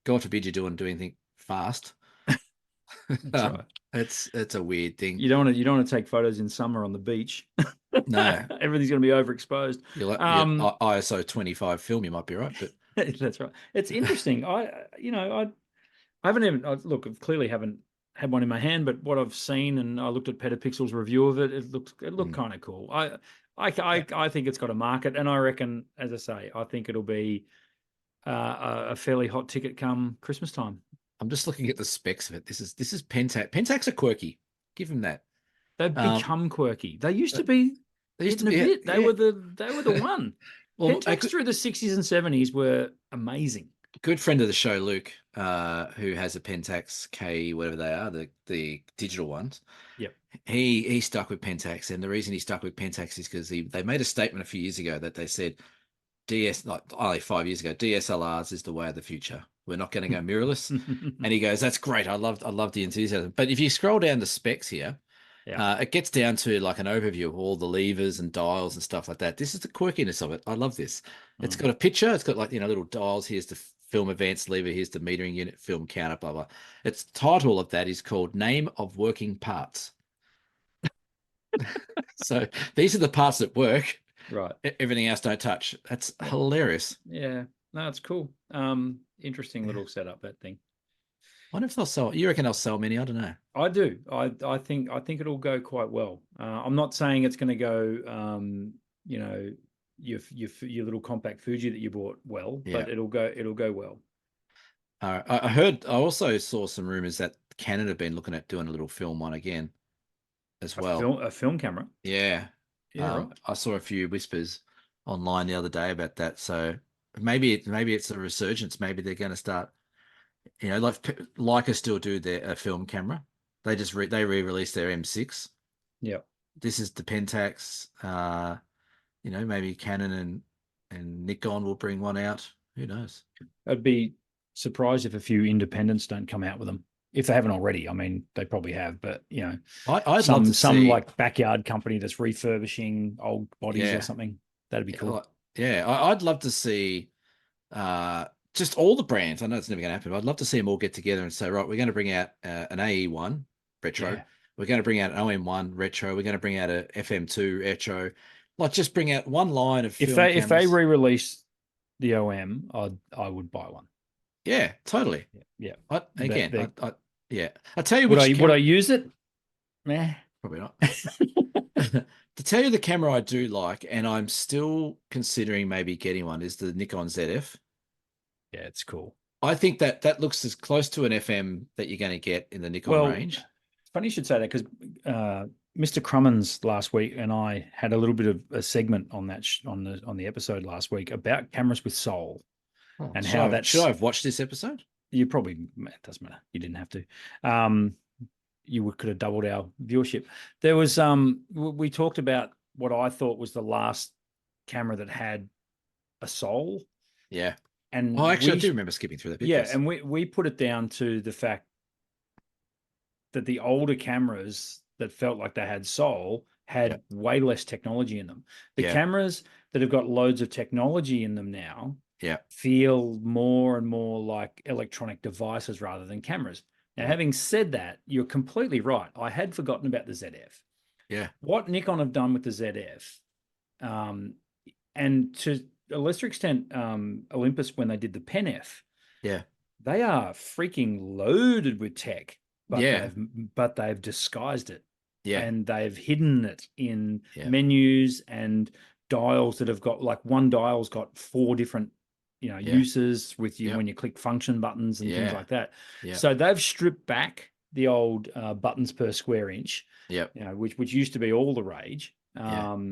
God forbid you're doing anything fast. That's right. It's a weird thing. You don't want to take photos in summer on the beach. No, Everything's going to be overexposed. you're ISO 25 film, you might be right, but That's right. It's interesting. I haven't even look. I clearly haven't had one in my hand, but what I've seen, and I looked at Petapixel's review of it. It looked kind of cool. I think it's got a market, and I reckon, as I say, I think it'll be a fairly hot ticket come Christmas time. I'm just looking at the specs of it. This is Pentax. Pentax are quirky. Give them that. They've Um, become quirky. They used to be they used to hitting a be, bit. They were the one. Well, Pentax through the 60s and 70s were amazing. good friend of the show, Luke, who has a Pentax K, whatever they are, the digital ones. Yep. He stuck with Pentax, and the reason he stuck with Pentax is because they made a statement a few years ago that they said like only 5 years ago, DSLRs is the way of the future. We're not going to go mirrorless. And he goes, "That's great. I love the enthusiasm." But if you scroll down the specs here, Yeah. it gets down to like an overview of all the levers and dials and stuff like that. This is the quirkiness of it. I love this. It's got a picture. It's got like, little dials. Here's the film advance lever. Here's the metering unit, film counter, blah, blah. Its title of that is called Name of Working Parts. So these are the parts that work. Right. Everything else don't touch. That's hilarious. Yeah. No, it's cool. Interesting little setup, that thing. I wonder if they'll sell. You reckon they'll sell many? I don't know. I do. I think it'll go quite well. I'm not saying it's going to go. Your little compact Fuji that you bought well, Yeah. but it'll go well. I also saw some rumors that Canon have been looking at doing a little film one again as well. A film camera. Yeah. Yeah. Right. I saw a few whispers online the other day about that. So maybe it's a resurgence. Maybe they're going to start, like Leica still do their film camera. They just re-released their M6. Yeah. This is the Pentax. Maybe Canon and Nikon will bring one out. Who knows? I'd be surprised if a few independents don't come out with them. If they haven't already, I mean, they probably have, but I'd love to some see like backyard company that's refurbishing old bodies or something. That'd be cool. Yeah, I'd love to see just all the brands. I know it's never going to happen, but I'd love to see them all get together and say, right, we're going to bring out an AE1 retro. Yeah. We're going to bring out an OM1 retro. We're going to bring out a FM2 retro. Like, just bring out one line of film if they re-release the OM, I would buy one. Yeah, totally. Yeah. Yeah. I tell you, would I use it? Nah, probably not. To tell you the camera I do like, and I'm still considering maybe getting one, is the Nikon ZF. Yeah, it's cool. I think that looks as close to an FM that you're going to get in the Nikon range. It's funny you should say that, because Mr. Crummins last week and I had a little bit of a segment on that on the episode last week about cameras with soul. And how that should I have watched this episode? You probably, it doesn't matter. You didn't have to. You could have doubled our viewership. There was we talked about what I thought was the last camera that had a soul. Yeah. And I do remember skipping through that bit. Yeah, and we put it down to the fact that the older cameras that felt like they had soul had way less technology in them. The cameras that have got loads of technology in them now feel more and more like electronic devices rather than cameras. Now, having said that, you're completely right. I had forgotten about the ZF. Yeah. What Nikon have done with the ZF, and to a lesser extent, Olympus, when they did the Pen F, they are freaking loaded with tech, but they've disguised it. Yeah. And they've hidden it in menus and dials that have got, like, one dial's got 4 different uses with you when you click function buttons and things like that. So they've stripped back the old buttons per square inch, which used to be all the rage. I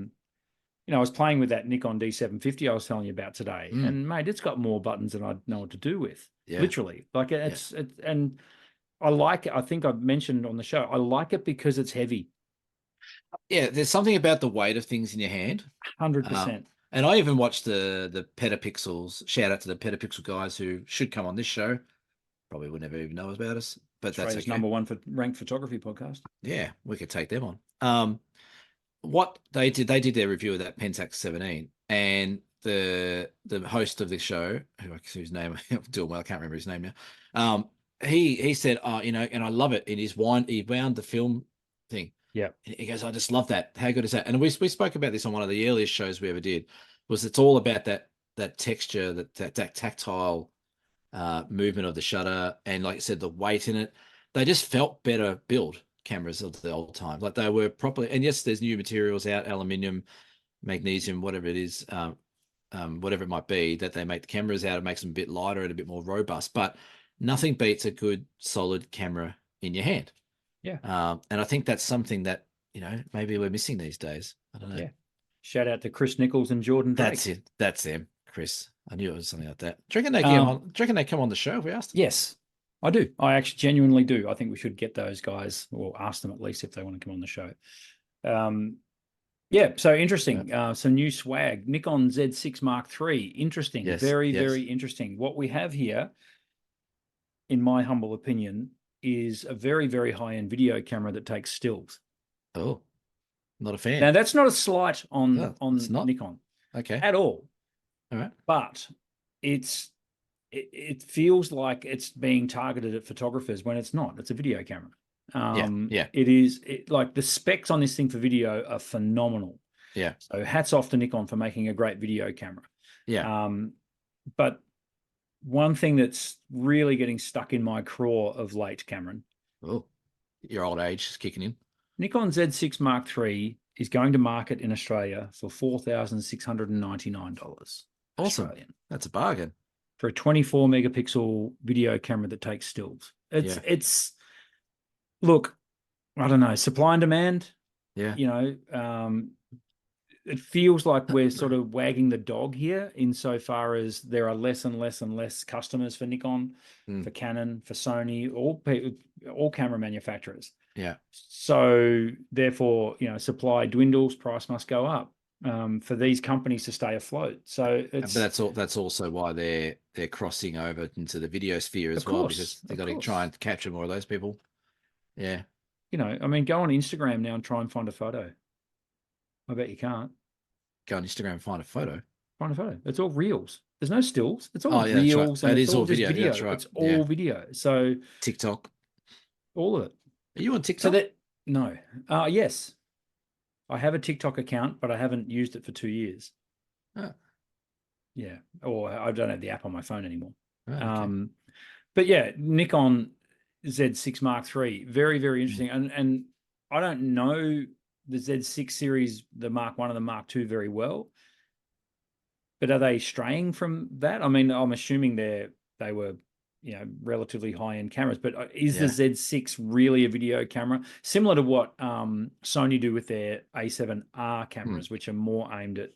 was playing with that Nikon D750 I was telling you about today, and mate, it's got more buttons than I know what to do with. Literally, like it's and I like it. I think I've mentioned on the show, I like it because it's heavy. Yeah, there's something about the weight of things in your hand. 100%. And I even watched the Petapixels. Shout out to the Petapixel guys who should come on this show. Probably would never even know about us, but Australia's that's okay. number 1 for ranked photography podcast. Yeah, we could take them on. What they did their review of that Pentax 17, and the host of the show, whose name I'm doing well, I can't remember his name now. He said, "Oh, you know," and I love it. In his wine, he wound the film thing. Yeah. He goes, "I just love that. How good is that?" And we spoke about this on one of the earliest shows we ever did. Was it's all about that texture, that tactile movement of the shutter, and like I said, the weight in it. They just felt better build cameras of the old time. Like they were properly. And yes, there's new materials out, aluminium, magnesium, whatever it is, whatever it might be, that they make the cameras out. It makes them a bit lighter and a bit more robust. But nothing beats a good, solid camera in your hand. Yeah. And I think that's something that, maybe we're missing these days. I don't know. Yeah. Shout out to Chris Nichols and Jordan Drake. That's it. That's them, Chris. I knew it was something like that. Do you reckon they come on? Do you reckon they come on the show if we asked them? Yes, I do. I actually genuinely do. I think we should get those guys, or ask them at least if they want to come on the show. Yeah, so interesting. Some new swag. Nikon Z6 Mark III. Interesting. Yes, Very, yes. very interesting. What we have here, in my humble opinion, is a very, very high-end video camera that takes stills. Oh, not a fan. Now, that's not a slight on it's not. Nikon. Okay. At all. All right. But it feels like it's being targeted at photographers when it's not. It's a video camera. Yeah. It is like the specs on this thing for video are phenomenal. Yeah. So hats off to Nikon for making a great video camera. Yeah. But one thing that's really getting stuck in my craw of late, Cameron. Oh, your old age is kicking in. Nikon Z6 Mark III is going to market in Australia for $4,699. Awesome. Australian. That's a bargain. For a 24 megapixel video camera that takes stills. It's look, I don't know, supply and demand. Yeah. It feels like we're sort of wagging the dog here insofar as there are less and less and less customers for Nikon, for Canon, for Sony, all camera manufacturers. Yeah. So therefore, supply dwindles, price must go up for these companies to stay afloat. So it's but that's also why they're crossing over into the video sphere as well, because they've got to try and capture more of those people. Yeah. Go on Instagram now and try and find a photo. I bet you can't. Go on Instagram and find a photo. Find a photo. It's all reels. There's no stills. It's all That's reels. right. And it it's is all video. video. That's right. It's all video. So TikTok. All of it. Are you on TikTok? So no. Yes. I have a TikTok account, but I haven't used it for 2 years. Oh. Yeah. Or I don't have the app on my phone anymore. Oh, okay. But yeah, Nikon Z6 Mark III, very, very interesting. And I don't know the Z6 series, the Mark I and the Mark II very well, but are they straying from that? I mean, I'm assuming they were, relatively high-end cameras, but is the Z6 really a video camera? Similar to what Sony do with their A7R cameras, which are more aimed at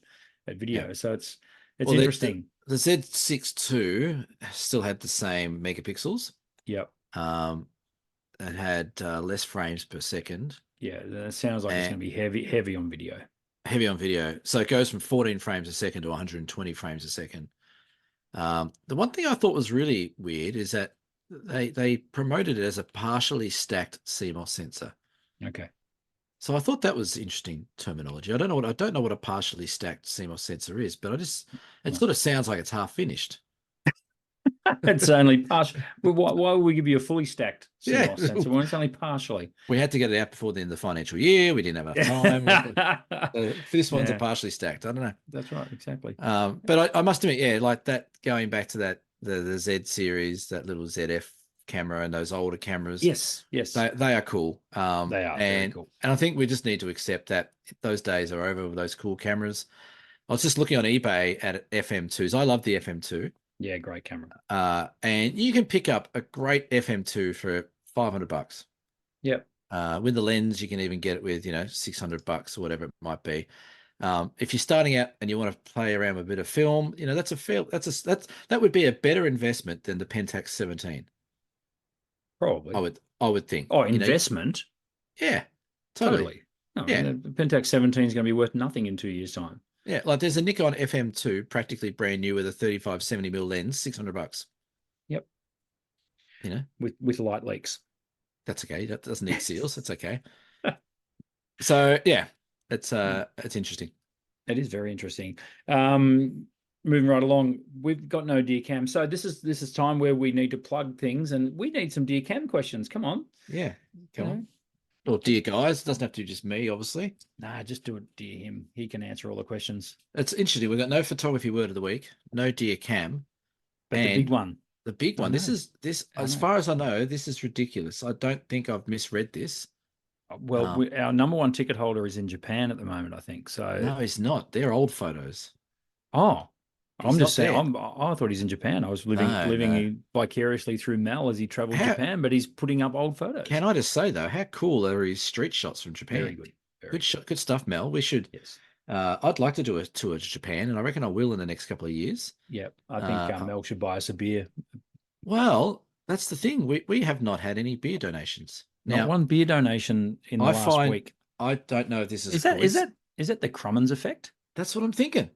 video. So it's interesting. The Z6 II still had the same megapixels. Yep. It had less frames per second. Yeah, that sounds like it's going to be heavy on video. Heavy on video. So it goes from 14 frames a second to 120 frames a second. The one thing I thought was really weird is that they promoted it as a partially stacked CMOS sensor. Okay. So I thought that was interesting terminology. I don't know what a partially stacked CMOS sensor is, but it sort of sounds like it's half finished. It's only partial. Why would we give you a fully stacked CMOS sensor when it's only partially? We had to get it out before the end of the financial year. We didn't have enough time. This one's a partially stacked. I don't know. That's right, exactly. But I must admit, like that, going back to that, the Z series, that little ZF camera and those older cameras. Yes. They are cool. They are very cool. And I think we just need to accept that those days are over with those cool cameras. I was just looking on eBay at FM2s. I love the FM2. Yeah, great camera. And you can pick up a great FM2 for $500. Yep. With the lens, you can even get it with, $600 or whatever it might be. If you're starting out and you want to play around with a bit of film, that would be a better investment than the Pentax 17. Probably. I would think. Oh, investment? Yeah. Totally. No, yeah. The Pentax 17 is going to be worth nothing in 2 years' time. Yeah, like there's a Nikon FM2, practically brand new with a 35-70mm lens, $600. Yep. With light leaks. That's okay. That doesn't need seals. That's okay. So yeah, it's interesting. It is very interesting. Moving right along, we've got no deer cam, so this is time where we need to plug things, and we need some deer cam questions. Come on, Yeah, come you on. know. Or dear guys, it doesn't have to be just me, obviously. Nah, just do it, dear him. He can answer all the questions. It's interesting. We've got no photography word of the week, no dear cam, But the big and one, the big I one. know, This I as know. far as I know, this is ridiculous. I don't think I've misread this. Well, Um, our number one ticket holder is in Japan at the moment, I think. So, no, he's not. They're old photos. oh, I'm He's just not saying. there. I thought he's in Japan. I was living No, no. living vicariously through Mel as he traveled How Japan, but he's putting up old photos. can I just say though, how cool are his street shots from Very Japan? good, very Good good. shot, good stuff, Mel. We should. Yes. I'd like to do a tour to Japan, and I reckon I will in the next couple of years. Yep. I think Uh, Mel should buy us a beer. well, that's the thing. We have not had any beer donations. Not Now, one beer donation in the I last find week. I don't know if this is a Is that is coincidence. that is that the Crummins effect? That's what I'm thinking.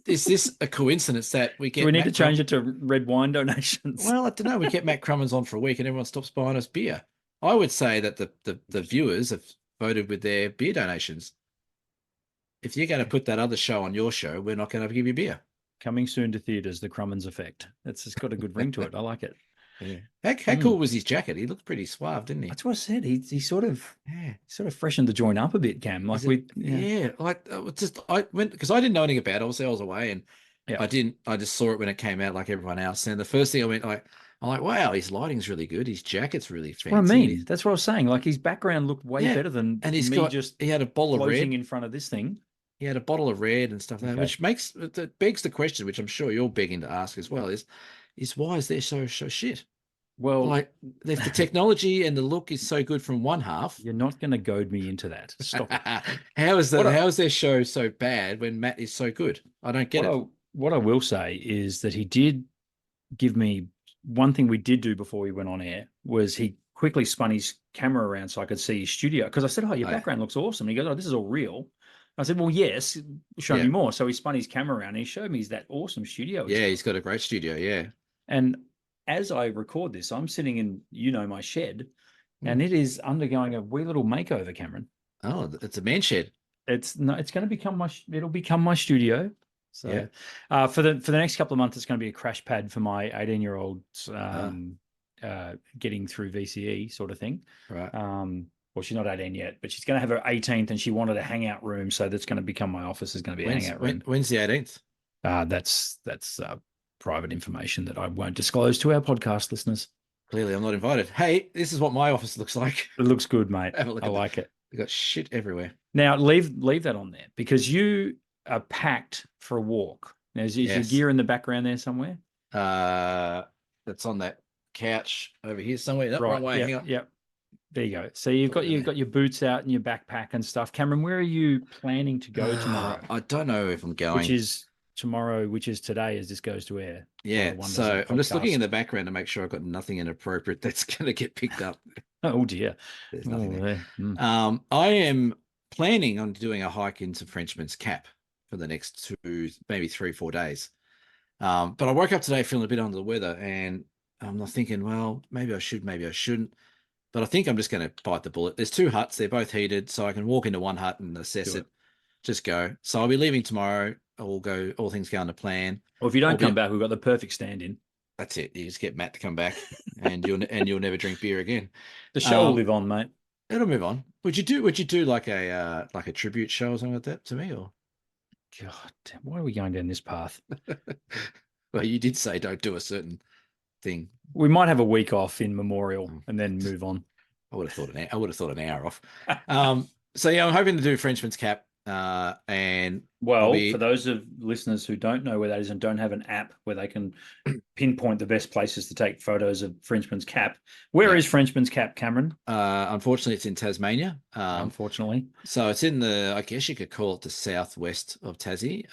Is this a coincidence that we Do we get need to Matt change Crum? it to red wine donations? Well, I don't know. We get Matt Crummins on for a week, and everyone stops buying us beer. I would say that the viewers have voted with their beer donations. If you're going to put that other show on your show, we're not going to give you beer. Coming soon to theaters, the Crummins effect. It's got a good ring to it. I like it. Yeah. How cool was his jacket? He looked pretty suave, didn't he? That's what I said. He sort of Yeah. freshened the joint up a bit, Cam. Like Yeah. Like I went because I didn't know anything about it. Obviously, I was away, and yeah. I didn't. I just saw it when it came out, like everyone else. And the first thing I went, I'm like, wow, his lighting's really good. His jacket's really That's what I fancy. mean. That's what I was saying. Like his background looked way better than and me just he had a bottle of floating red. in front of this thing. He had a bottle of red and stuff like that, Okay. which that begs the question, which I'm sure you're begging to ask as well, is why is there so shit? Well, Like if the technology and the look is so good from one half, you're not going to goad me into that. Stop it. how is their show so bad when Matt is so good? I don't get it. What I will say is that he did give me one thing we did do before we went on air was he quickly spun his camera around so I could see his studio. Because I said, "Oh, your background looks awesome." And he goes, "Oh, this is all real." I said, "Well, yes, show me more." So he spun his camera around and he showed me that awesome studio. He's got a great studio. Yeah. And as I record this, I'm sitting in, my shed, and it is undergoing a wee little makeover, Cameron. Oh, it's a man shed. It's going to become it'll become my studio. So for the next couple of months, it's going to be a crash pad for my 18-year-old getting through VCE sort of thing. Right. Well, she's not 18 yet, but she's going to have her 18th, and she wanted a hangout room, so that's going to become my office. Is going to be a hangout room. When's the 18th? That's private information that I won't disclose to our podcast listeners. Clearly, I'm not invited. Hey, this is what my office looks like. It looks good, mate. Have a look. I like it. We got shit everywhere. Now, leave that on there because you are packed for a walk. Now, is your gear in the background there somewhere? That's on that couch over here somewhere. That wrong way. Hang on. Yep. There you go. So you've got your boots out and your backpack and stuff. Cameron, where are you planning to go tomorrow? I don't know if I'm going. Which is tomorrow, which is today as this goes to air. Yeah. So I'm just looking in the background to make sure I've got nothing inappropriate that's going to get picked up. Oh dear. There's nothing there. I am planning on doing a hike into Frenchman's Cap for the next 2, maybe 3, 4 days. But I woke up today feeling a bit under the weather, and I'm not thinking, well, maybe I should, maybe I shouldn't. But I think I'm just going to bite the bullet. There's 2 huts. They're both heated, so I can walk into one hut and assess it. Just go. So I'll be leaving tomorrow. I'll go, all things going to plan. Well, if you don't come back, we've got the perfect stand-in. That's it. You just get Matt to come back, and you'll never drink beer again. The show will live on, mate. It'll move on. Would you do like a tribute show or something like that to me, or? God, why are we going down this path? Well, you did say don't do a certain thing. We might have a week off in memorial and then move on. I would have thought an hour off. So yeah, I'm hoping to do Frenchman's Cap. And for those of listeners who don't know where that is and don't have an app where they can pinpoint the best places to take photos of Frenchman's Cap, where is Frenchman's Cap, Cameron? Unfortunately, it's in Tasmania. Unfortunately, so it's in I guess you could call it the southwest of Tassie.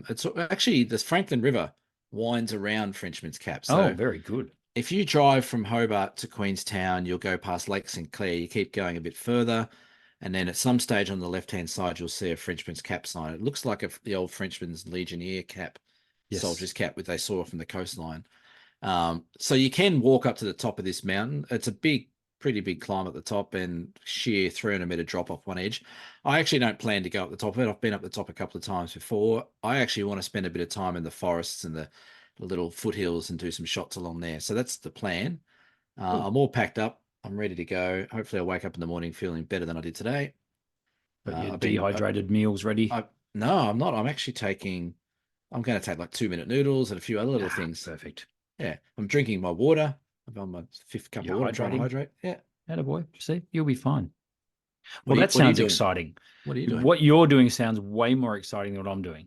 It's actually the Franklin River winds around Frenchman's Cap. So very good. If you drive from Hobart to Queenstown, you'll go past Lake St. Clair. You keep going a bit further. And then at some stage on the left-hand side, you'll see a Frenchman's Cap sign. It looks like the old Frenchman's Legionnaire cap, soldier's cap, which they saw from the coastline. So you can walk up to the top of this mountain. It's a big, pretty big climb at the top and sheer 300-meter drop off one edge. I actually don't plan to go up the top of it. I've been up the top a couple of times before. I actually want to spend a bit of time in the forests and the little foothills and do some shots along there. So that's the plan. I'm all packed up. I'm ready to go. Hopefully I'll wake up in the morning feeling better than I did today. But your dehydrated meals ready? No, I'm not. I'm actually I'm going to take like 2-minute noodles and a few other little things. Perfect. Yeah. I'm drinking my water. I'm on my 5th cup of water. Trying to hydrate. Yeah. Attaboy. See, you'll be fine. Well, that sounds exciting. What are you doing? What you're doing sounds way more exciting than what I'm doing.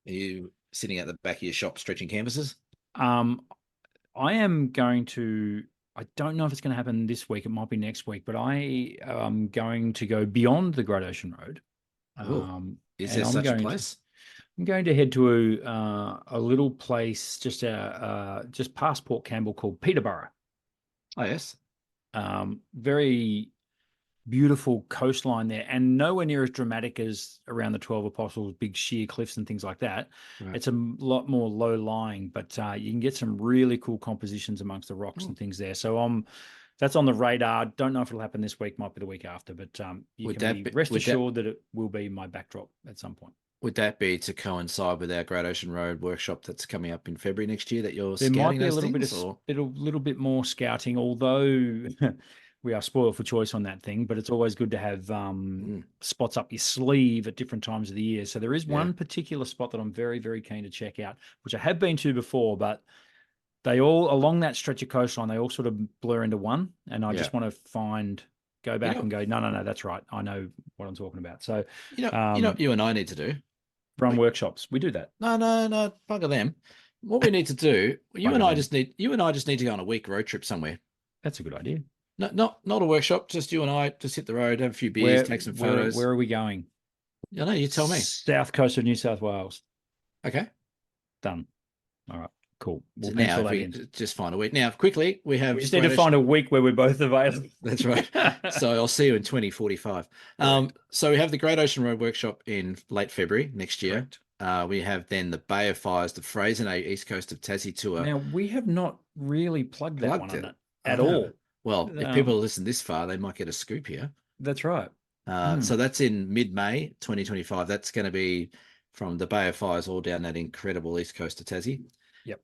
Are you sitting at the back of your shop stretching canvases? I am going to, I don't know if it's going to happen this week. It might be next week, but I am going to go beyond the Great Ocean Road. Is there such a place? I'm going to head to a little place just past Port Campbell called Peterborough. Oh, yes. Very beautiful coastline there, and nowhere near as dramatic as around the 12 Apostles, big sheer cliffs and things like that. Right. It's a lot more low lying, but you can get some really cool compositions amongst the rocks and things there. So that's on the radar. Don't know if it'll happen this week, might be the week after, but you can rest assured that it will be my backdrop at some point. Would that be to coincide with our Great Ocean Road workshop that's coming up in February next year that you're scouting? There might be a little bit more scouting, although we are spoiled for choice on that thing, but it's always good to have spots up your sleeve at different times of the year. So there is one particular spot that I'm very, very keen to check out, which I have been to before, but they all, along that stretch of coastline, they all sort of blur into one. And I just want to go back and go, no, that's right. I know what I'm talking about. So, you know what you and I need to do? Run workshops. We do that. No, bugger them. What we need to do, you and I just need to go on a week road trip somewhere. That's a good idea. No, not a workshop. Just you and I, just hit the road, have a few beers, take some photos. Where are we going? I know, you tell me. South coast of New South Wales. Okay. Done. All right. Cool. We'll now, if we just find a week. Now, quickly, we just need to find a week where we're both available. That's right. So I'll see you in 2045. So we have the Great Ocean Road Workshop in late February next year. We have then the Bay of Fires, the Frasernae East Coast of Tassie tour. Now, we have not really plugged that one on it at all. Well, if people listen this far, they might get a scoop here. That's right. So that's in mid-May 2025. That's going to be from the Bay of Fires all down that incredible East Coast of Tassie. Yep.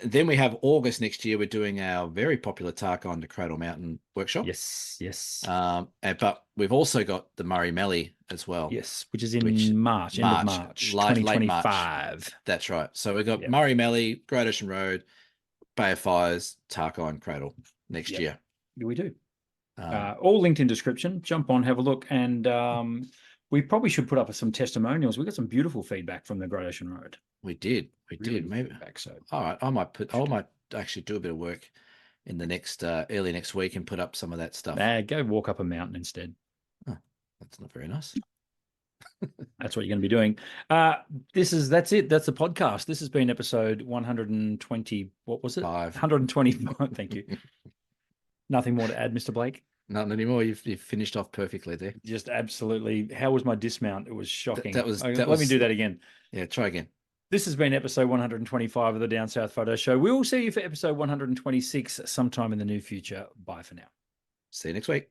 Then we have August next year. We're doing our very popular Tarkine to Cradle Mountain workshop. Yes. But we've also got the Murray Mallee as well. Yes, which is in March, end of March, 2025. March. That's right. So we've got Murray Mallee, Great Ocean Road, Bay of Fires, Tarkine Cradle next year. We do. All linked in description. Jump on, have a look, and we probably should put up some testimonials. We got some beautiful feedback from the Great Ocean Road. We did. Maybe. So all right, I might actually do a bit of work in the next early next week and put up some of that stuff. Go walk up a mountain instead. Oh, that's not very nice. That's what you're going to be doing. That's it. That's the podcast. This has been episode 120. What was it? 125. Thank you. Nothing more to add, Mr. Blake? Nothing anymore. You've finished off perfectly there. Just absolutely. How was my dismount? It was shocking. Let me do that again. Yeah, try again. This has been episode 125 of the Down South Photo Show. We will see you for episode 126 sometime in the near future. Bye for now. See you next week.